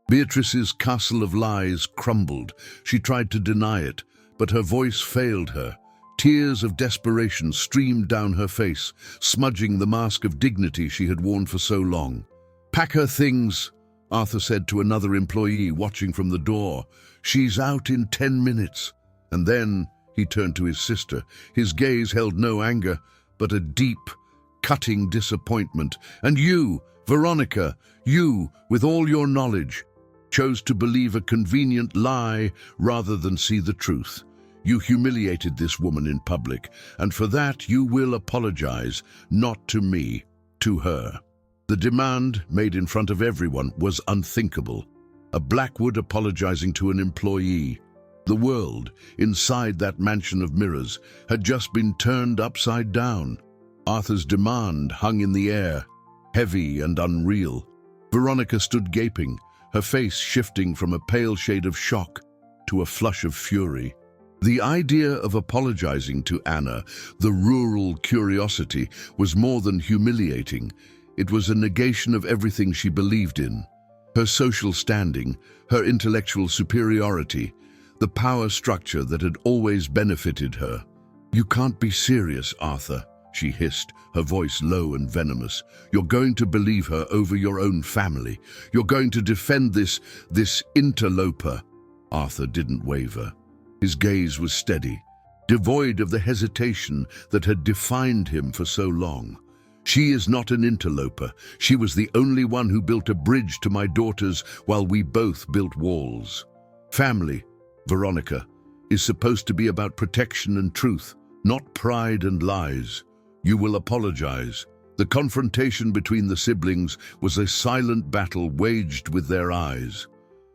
Beatrice's castle of lies crumbled. She tried to deny it, but her voice failed her. Tears of desperation streamed down her face, smudging the mask of dignity she had worn for so long. "Pack her things," Arthur said to another employee watching from the door. "She's out in 10 minutes. And then he turned to his sister. His gaze held no anger, but a deep, cutting disappointment. "And you, Veronica, you, with all your knowledge, chose to believe a convenient lie rather than see the truth. You humiliated this woman in public, and for that you will apologize, not to me, to her." The demand, made in front of everyone, was unthinkable. A Blackwood apologizing to an employee. The world, inside that mansion of mirrors, had just been turned upside down. Arthur's demand hung in the air, heavy and unreal. Veronica stood gaping, her face shifting from a pale shade of shock to a flush of fury. The idea of apologizing to Anna, the rural curiosity, was more than humiliating. It was a negation of everything she believed in. Her social standing, her intellectual superiority, the power structure that had always benefited her. "You can't be serious, Arthur," she hissed, her voice low and venomous. "You're going to believe her over your own family. You're going to defend this interloper." Arthur didn't waver. His gaze was steady, devoid of the hesitation that had defined him for so long. "She is not an interloper. She was the only one who built a bridge to my daughters while we both built walls. Family, Veronica, is supposed to be about protection and truth, not pride and lies. You will apologize." The confrontation between the siblings was a silent battle waged with their eyes.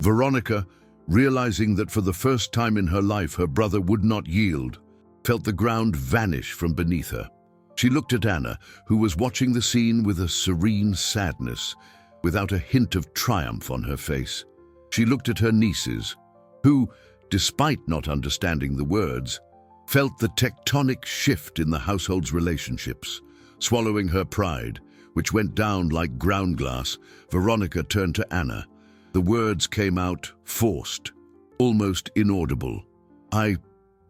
Veronica, realizing that for the first time in her life her brother would not yield, felt the ground vanish from beneath her. She looked at Anna, who was watching the scene with a serene sadness, without a hint of triumph on her face. She looked at her nieces, who, despite not understanding the words, felt the tectonic shift in the household's relationships. Swallowing her pride, which went down like ground glass, Veronica turned to Anna. The words came out forced, almost inaudible. "I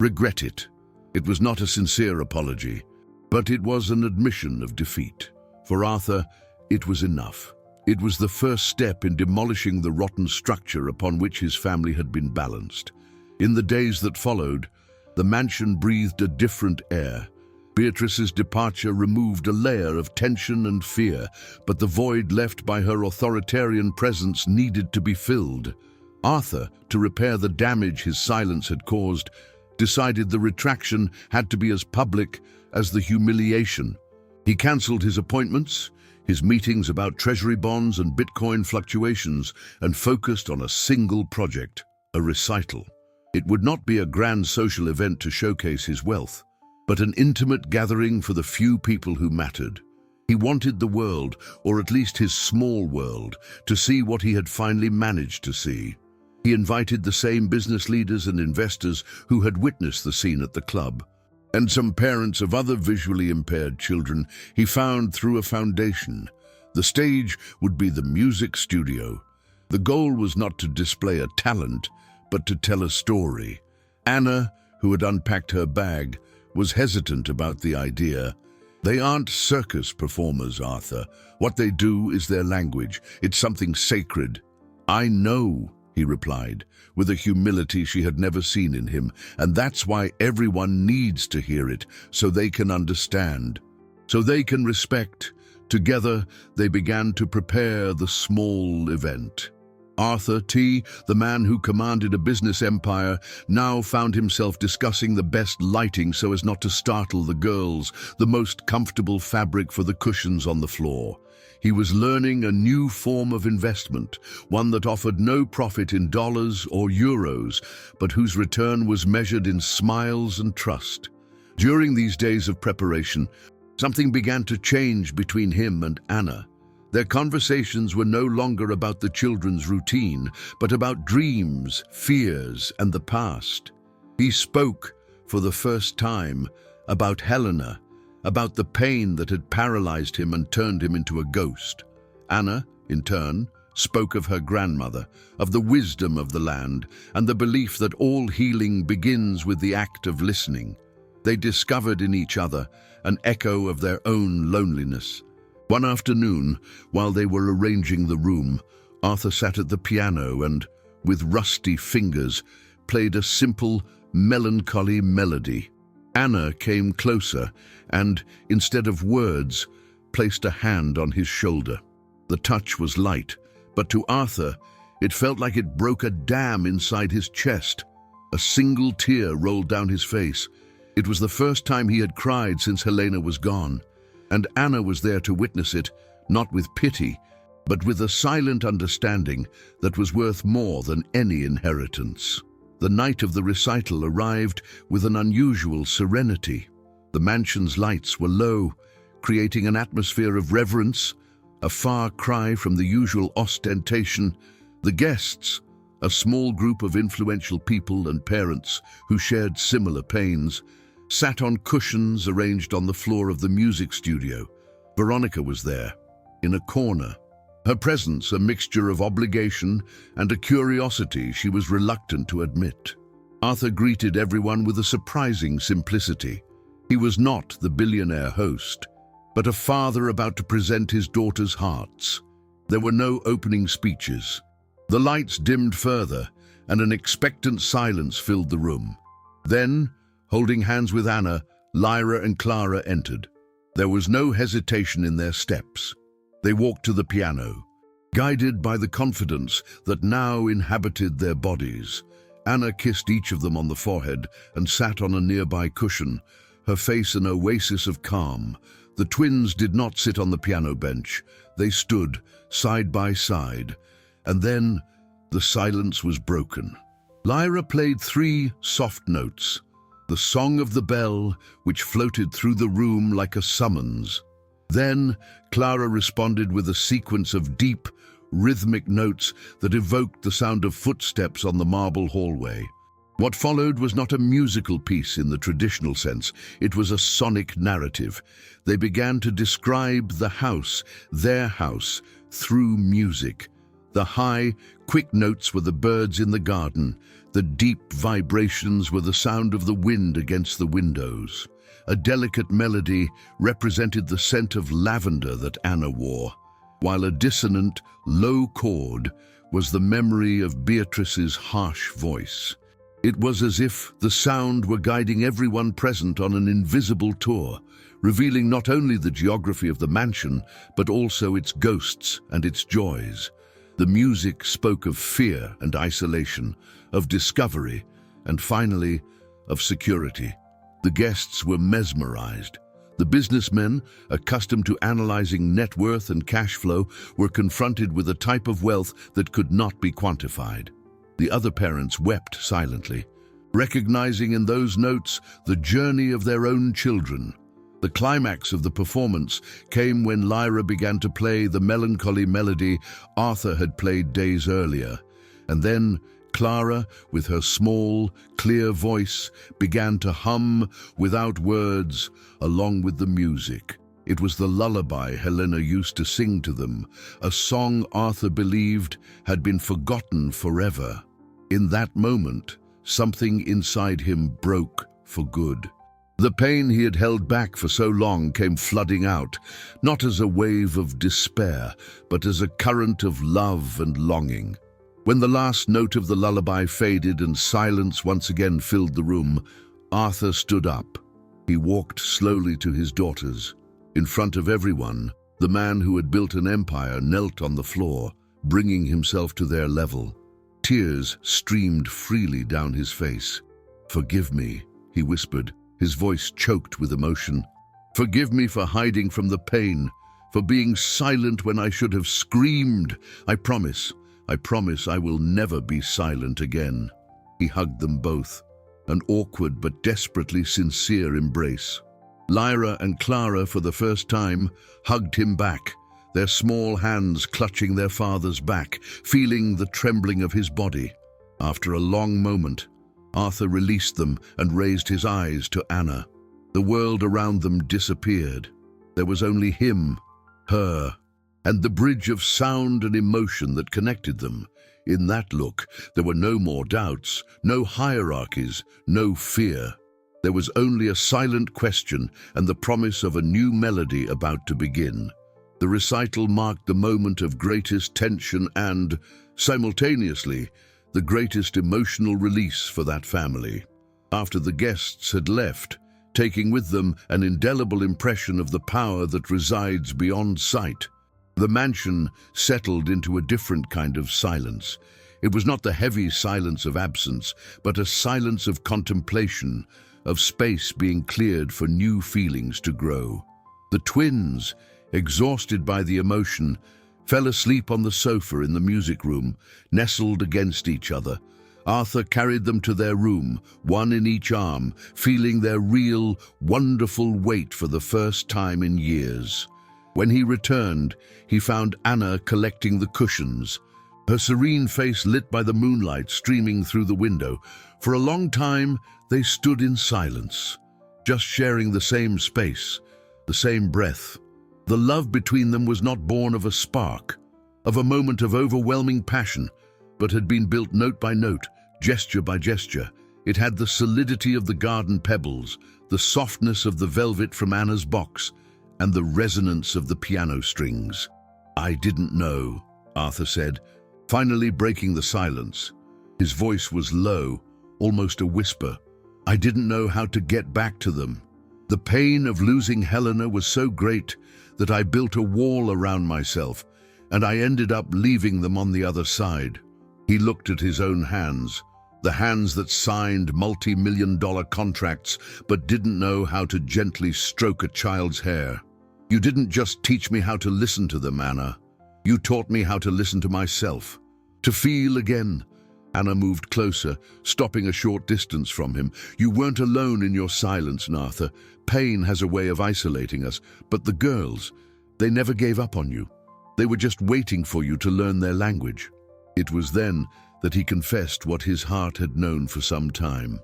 regret it." It was not a sincere apology, but it was an admission of defeat. For Arthur, it was enough. It was the first step in demolishing the rotten structure upon which his family had been balanced. In the days that followed, the mansion breathed a different air. Beatrice's departure removed a layer of tension and fear, but the void left by her authoritarian presence needed to be filled. Arthur, to repair the damage his silence had caused, decided the retraction had to be as public as the humiliation. He cancelled his appointments, his meetings about treasury bonds and Bitcoin fluctuations, and focused on a single project, a recital. It would not be a grand social event to showcase his wealth, but an intimate gathering for the few people who mattered. He wanted the world, or at least his small world, to see what he had finally managed to see. He invited the same business leaders and investors who had witnessed the scene at the club, and some parents of other visually impaired children he found through a foundation. The stage would be the music studio. The goal was not to display a talent, but to tell a story. Anna, who had unpacked her bag, was hesitant about the idea. "They aren't circus performers, Arthur. What they do is their language. It's something sacred." "I know," he replied, with a humility she had never seen in him, "and that's why everyone needs to hear it, so they can understand, so they can respect." Together, they began to prepare the small event. Arthur T., the man who commanded a business empire, now found himself discussing the best lighting so as not to startle the girls, the most comfortable fabric for the cushions on the floor. He was learning a new form of investment, one that offered no profit in dollars or euros, but whose return was measured in smiles and trust. During these days of preparation, something began to change between him and Anna. Their conversations were no longer about the children's routine, but about dreams, fears, and the past. He spoke, for the first time, about Helena, about the pain that had paralyzed him and turned him into a ghost. Anna, in turn, spoke of her grandmother, of the wisdom of the land, and the belief that all healing begins with the act of listening. They discovered in each other an echo of their own loneliness. One afternoon, while they were arranging the room, Arthur sat at the piano and, with rusty fingers, played a simple, melancholy melody. Anna came closer and, instead of words, placed a hand on his shoulder. The touch was light, but to Arthur, it felt like it broke a dam inside his chest. A single tear rolled down his face. It was the first time he had cried since Helena was gone. And Anna was there to witness it, not with pity, but with a silent understanding that was worth more than any inheritance. The night of the recital arrived with an unusual serenity. The mansion's lights were low, creating an atmosphere of reverence, a far cry from the usual ostentation. The guests, a small group of influential people and parents who shared similar pains, sat on cushions arranged on the floor of the music studio. Veronica was there, in a corner. Her presence a mixture of obligation and a curiosity she was reluctant to admit. Arthur greeted everyone with a surprising simplicity. He was not the billionaire host, but a father about to present his daughter's hearts. There were no opening speeches. The lights dimmed further, and an expectant silence filled the room. Then, holding hands with Anna, Lyra and Clara entered. There was no hesitation in their steps. They walked to the piano, guided by the confidence that now inhabited their bodies. Anna kissed each of them on the forehead and sat on a nearby cushion, her face an oasis of calm. The twins did not sit on the piano bench. They stood, side by side, and then the silence was broken. Lyra played 3 soft notes, the song of the bell, which floated through the room like a summons. Then Clara responded with a sequence of deep, rhythmic notes that evoked the sound of footsteps on the marble hallway. What followed was not a musical piece in the traditional sense, it was a sonic narrative. They began to describe the house, their house, through music. The high, quick notes were the birds in the garden. The deep vibrations were the sound of the wind against the windows. A delicate melody represented the scent of lavender that Anna wore, while a dissonant, low chord was the memory of Beatrice's harsh voice. It was as if the sound were guiding everyone present on an invisible tour, revealing not only the geography of the mansion, but also its ghosts and its joys. The music spoke of fear and isolation, of discovery, and finally, of security. The guests were mesmerized. The businessmen, accustomed to analyzing net worth and cash flow, were confronted with a type of wealth that could not be quantified. The other parents wept silently, recognizing in those notes the journey of their own children. The climax of the performance came when Lyra began to play the melancholy melody Arthur had played days earlier, and then Clara, with her small, clear voice, began to hum without words along with the music. It was the lullaby Helena used to sing to them, a song Arthur believed had been forgotten forever. In that moment, something inside him broke for good. The pain he had held back for so long came flooding out, not as a wave of despair, but as a current of love and longing. When the last note of the lullaby faded and silence once again filled the room, Arthur stood up. He walked slowly to his daughters. In front of everyone, the man who had built an empire knelt on the floor, bringing himself to their level. Tears streamed freely down his face. "Forgive me," he whispered, his voice choked with emotion. "Forgive me for hiding from the pain, for being silent when I should have screamed. I promise I will never be silent again." He hugged them both, an awkward but desperately sincere embrace. Lyra and Clara, for the first time, hugged him back, their small hands clutching their father's back, feeling the trembling of his body. After a long moment, Arthur released them and raised his eyes to Anna. The world around them disappeared. There was only him, her, and the bridge of sound and emotion that connected them. In that look, there were no more doubts, no hierarchies, no fear. There was only a silent question and the promise of a new melody about to begin. The recital marked the moment of greatest tension and, simultaneously, the greatest emotional release for that family. After the guests had left, taking with them an indelible impression of the power that resides beyond sight, the mansion settled into a different kind of silence. It was not the heavy silence of absence, but a silence of contemplation, of space being cleared for new feelings to grow. The twins, exhausted by the emotion, fell asleep on the sofa in the music room, nestled against each other. Arthur carried them to their room, one in each arm, feeling their real, wonderful weight for the first time in years. When he returned, he found Anna collecting the cushions, her serene face lit by the moonlight streaming through the window. For a long time, they stood in silence, just sharing the same space, the same breath. The love between them was not born of a spark, of a moment of overwhelming passion, but had been built note by note, gesture by gesture. It had the solidity of the garden pebbles, the softness of the velvet from Anna's box, and the resonance of the piano strings. "I didn't know," Arthur said, finally breaking the silence. His voice was low, almost a whisper. "I didn't know how to get back to them. The pain of losing Helena was so great that I built a wall around myself, and I ended up leaving them on the other side." He looked at his own hands, the hands that signed multi-million-dollar contracts but didn't know how to gently stroke a child's hair. "You didn't just teach me how to listen to them, Anna. You taught me how to listen to myself, to feel again." Anna moved closer, stopping a short distance from him. "You weren't alone in your silence, Arthur. Pain has a way of isolating us, but the girls, they never gave up on you. They were just waiting for you to learn their language." It was then that he confessed what his heart had known for some time.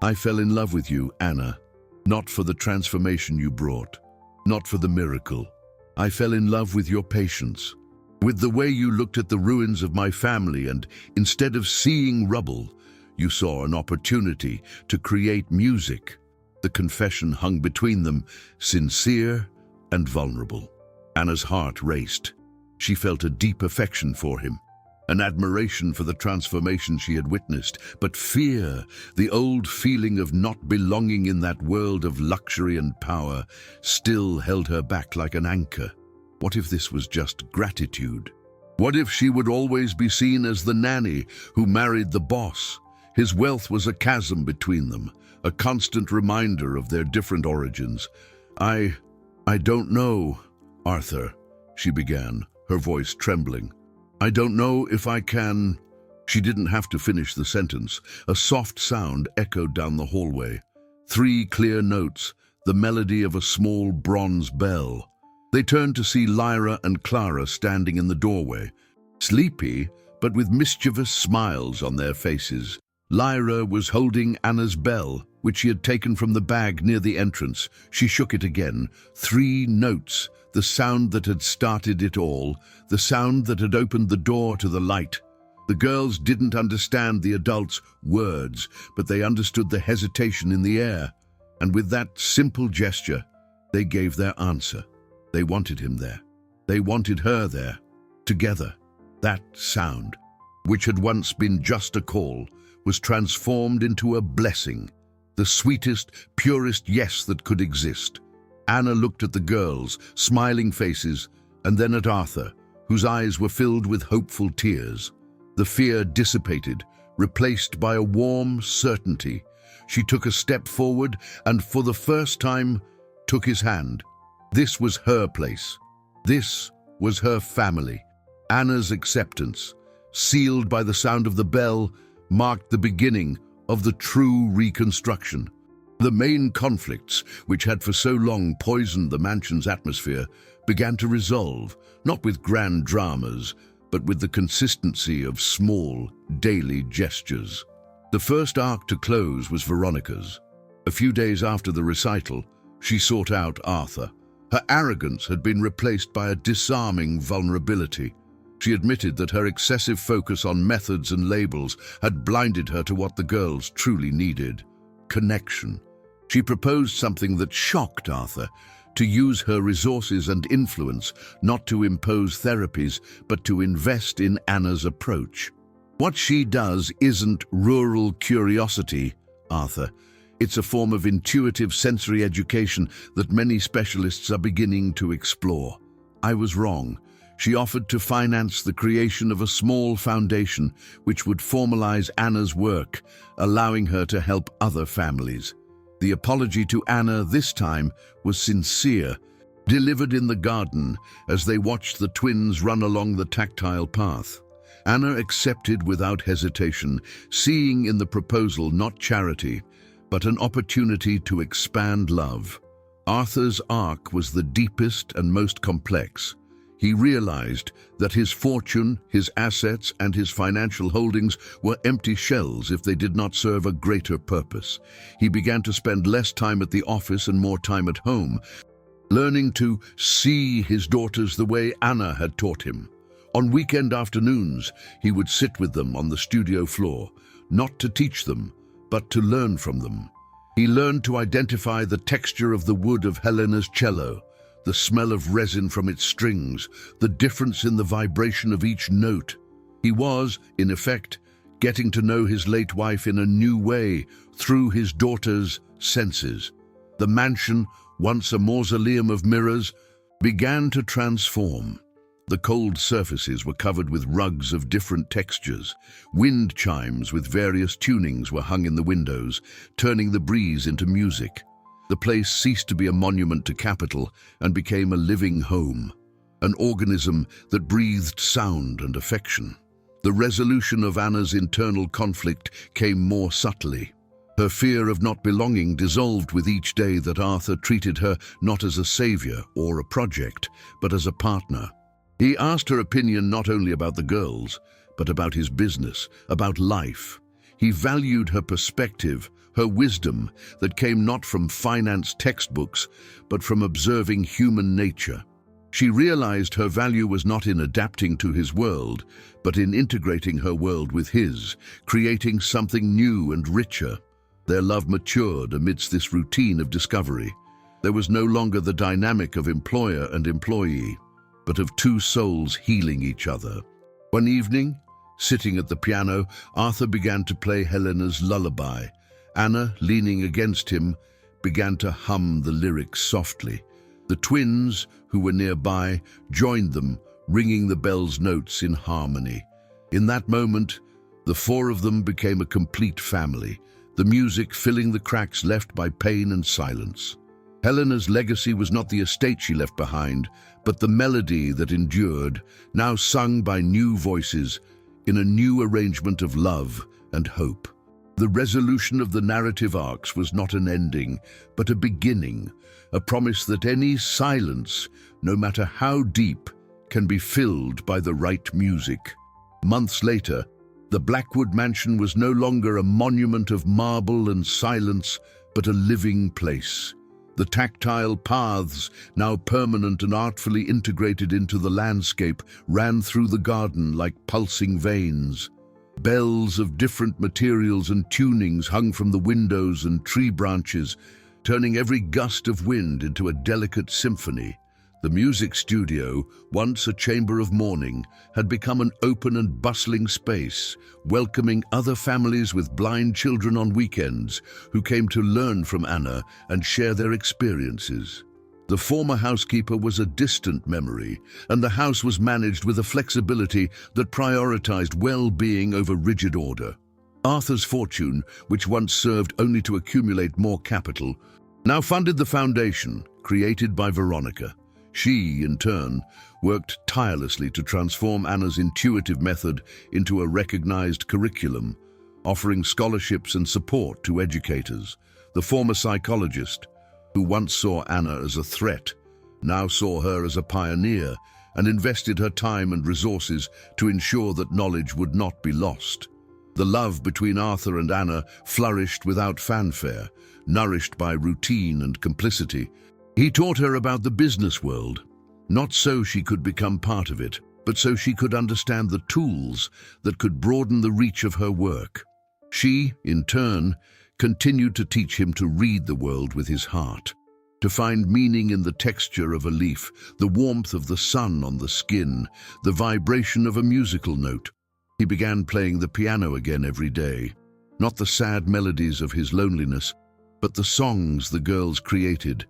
"I fell in love with you, Anna, not for the transformation you brought, not for the miracle. I fell in love with your patience, with the way you looked at the ruins of my family and, instead of seeing rubble, you saw an opportunity to create music." The confession hung between them, sincere and vulnerable. Anna's heart raced. She felt a deep affection for him, an admiration for the transformation she had witnessed, but fear, the old feeling of not belonging in that world of luxury and power, still held her back like an anchor. What if this was just gratitude? What if she would always be seen as the nanny who married the boss? His wealth was a chasm between them, a constant reminder of their different origins. I don't know, Arthur," she began, her voice trembling. "I don't know if I can—" She didn't have to finish the sentence. A soft sound echoed down the hallway. 3 clear notes, the melody of a small bronze bell. They turned to see Lyra and Clara standing in the doorway, sleepy but with mischievous smiles on their faces. Lyra was holding Anna's bell, which she had taken from the bag near the entrance. She shook it again. 3 notes, the sound that had started it all, the sound that had opened the door to the light. The girls didn't understand the adults' words, but they understood the hesitation in the air. And with that simple gesture, they gave their answer. They wanted him there. They wanted her there. Together, that sound, which had once been just a call, was transformed into a blessing, the sweetest, purest yes that could exist. Anna looked at the girls, smiling faces, and then at Arthur, whose eyes were filled with hopeful tears. The fear dissipated, replaced by a warm certainty. She took a step forward and, for the first time, took his hand. This was her place. This was her family. Anna's acceptance, sealed by the sound of the bell, marked the beginning of the true reconstruction. The main conflicts, which had for so long poisoned the mansion's atmosphere, began to resolve, not with grand dramas, but with the consistency of small, daily gestures. The first arc to close was Veronica's. A few days after the recital, she sought out Arthur. Her arrogance had been replaced by a disarming vulnerability. She admitted that her excessive focus on methods and labels had blinded her to what the girls truly needed: connection. She proposed something that shocked Arthur: to use her resources and influence not to impose therapies, but to invest in Anna's approach. What she does isn't rural curiosity, Arthur. It's a form of intuitive sensory education that many specialists are beginning to explore. I was wrong. She offered to finance the creation of a small foundation which would formalize Anna's work, allowing her to help other families. The apology to Anna this time was sincere, delivered in the garden as they watched the twins run along the tactile path. Anna accepted without hesitation, seeing in the proposal not charity, but an opportunity to expand love. Arthur's arc was the deepest and most complex. He realized that his fortune, his assets, and his financial holdings were empty shells if they did not serve a greater purpose. He began to spend less time at the office and more time at home, learning to see his daughters the way Anna had taught him. On weekend afternoons, he would sit with them on the studio floor, not to teach them, but to learn from them. He learned to identify the texture of the wood of Helena's cello, the smell of resin from its strings, the difference in the vibration of each note. He was, in effect, getting to know his late wife in a new way through his daughter's senses. The mansion, once a mausoleum of mirrors, began to transform. The cold surfaces were covered with rugs of different textures. Wind chimes with various tunings were hung in the windows, turning the breeze into music. The place ceased to be a monument to capital and became a living home, an organism that breathed sound and affection. The resolution of Anna's internal conflict came more subtly. Her fear of not belonging dissolved with each day that Arthur treated her not as a savior or a project, but as a partner. He asked her opinion not only about the girls, but about his business, about life. He valued her perspective, her wisdom that came not from finance textbooks, but from observing human nature. She realized her value was not in adapting to his world, but in integrating her world with his, creating something new and richer. Their love matured amidst this routine of discovery. There was no longer the dynamic of employer and employee, but of two souls healing each other. One evening, sitting at the piano, Arthur began to play Helena's lullaby. Anna, leaning against him, began to hum the lyrics softly. The twins, who were nearby, joined them, ringing the bell's notes in harmony. In that moment, the four of them became a complete family, the music filling the cracks left by pain and silence. Helena's legacy was not the estate she left behind, but the melody that endured, now sung by new voices, in a new arrangement of love and hope. The resolution of the narrative arcs was not an ending, but a beginning, a promise that any silence, no matter how deep, can be filled by the right music. Months later, the Blackwood mansion was no longer a monument of marble and silence, but a living place. The tactile paths, now permanent and artfully integrated into the landscape, ran through the garden like pulsing veins. Bells of different materials and tunings hung from the windows and tree branches, turning every gust of wind into a delicate symphony. The music studio, once a chamber of mourning, had become an open and bustling space, welcoming other families with blind children on weekends who came to learn from Anna and share their experiences. The former housekeeper was a distant memory, and the house was managed with a flexibility that prioritized well-being over rigid order. Arthur's fortune, which once served only to accumulate more capital, now funded the foundation created by Veronica. She, in turn, worked tirelessly to transform Anna's intuitive method into a recognized curriculum, offering scholarships and support to educators. The former psychologist, who once saw Anna as a threat, now saw her as a pioneer and invested her time and resources to ensure that knowledge would not be lost. The love between Arthur and Anna flourished without fanfare, nourished by routine and complicity. He taught her about the business world, not so she could become part of it, but so she could understand the tools that could broaden the reach of her work. She, in turn, continued to teach him to read the world with his heart, to find meaning in the texture of a leaf, the warmth of the sun on the skin, the vibration of a musical note. He began playing the piano again every day, not the sad melodies of his loneliness, but the songs the girls created,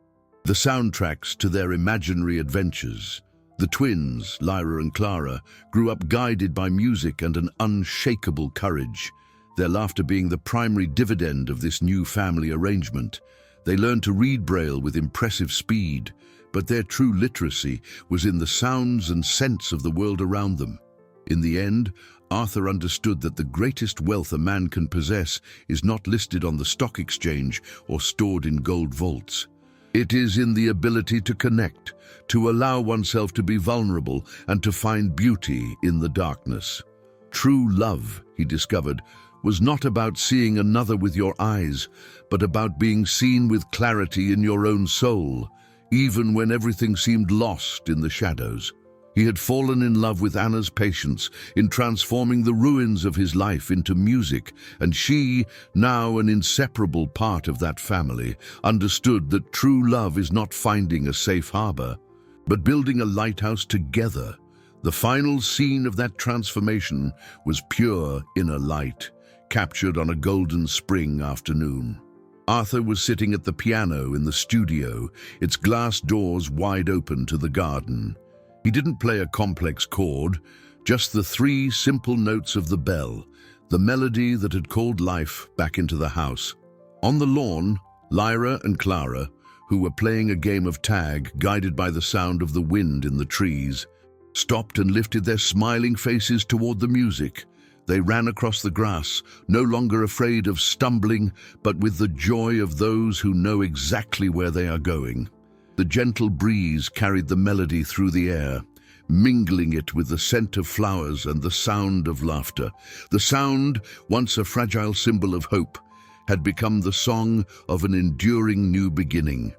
the soundtracks to their imaginary adventures. The twins, Lyra and Clara, grew up guided by music and an unshakable courage, their laughter being the primary dividend of this new family arrangement. They learned to read Braille with impressive speed, but their true literacy was in the sounds and scents of the world around them. In the end, Arthur understood that the greatest wealth a man can possess is not listed on the stock exchange or stored in gold vaults. It is in the ability to connect, to allow oneself to be vulnerable, and to find beauty in the darkness. True love, he discovered, was not about seeing another with your eyes, but about being seen with clarity in your own soul, even when everything seemed lost in the shadows. He had fallen in love with Anna's patience in transforming the ruins of his life into music, and she, now an inseparable part of that family, understood that true love is not finding a safe harbor, but building a lighthouse together. The final scene of that transformation was pure inner light, captured on a golden spring afternoon. Arthur was sitting at the piano in the studio, its glass doors wide open to the garden. He didn't play a complex chord, just the three simple notes of the bell, the melody that had called life back into the house. On the lawn, Lyra and Clara, who were playing a game of tag guided by the sound of the wind in the trees, stopped and lifted their smiling faces toward the music. They ran across the grass, no longer afraid of stumbling, but with the joy of those who know exactly where they are going. The gentle breeze carried the melody through the air, mingling it with the scent of flowers and the sound of laughter. The sound, once a fragile symbol of hope, had become the song of an enduring new beginning.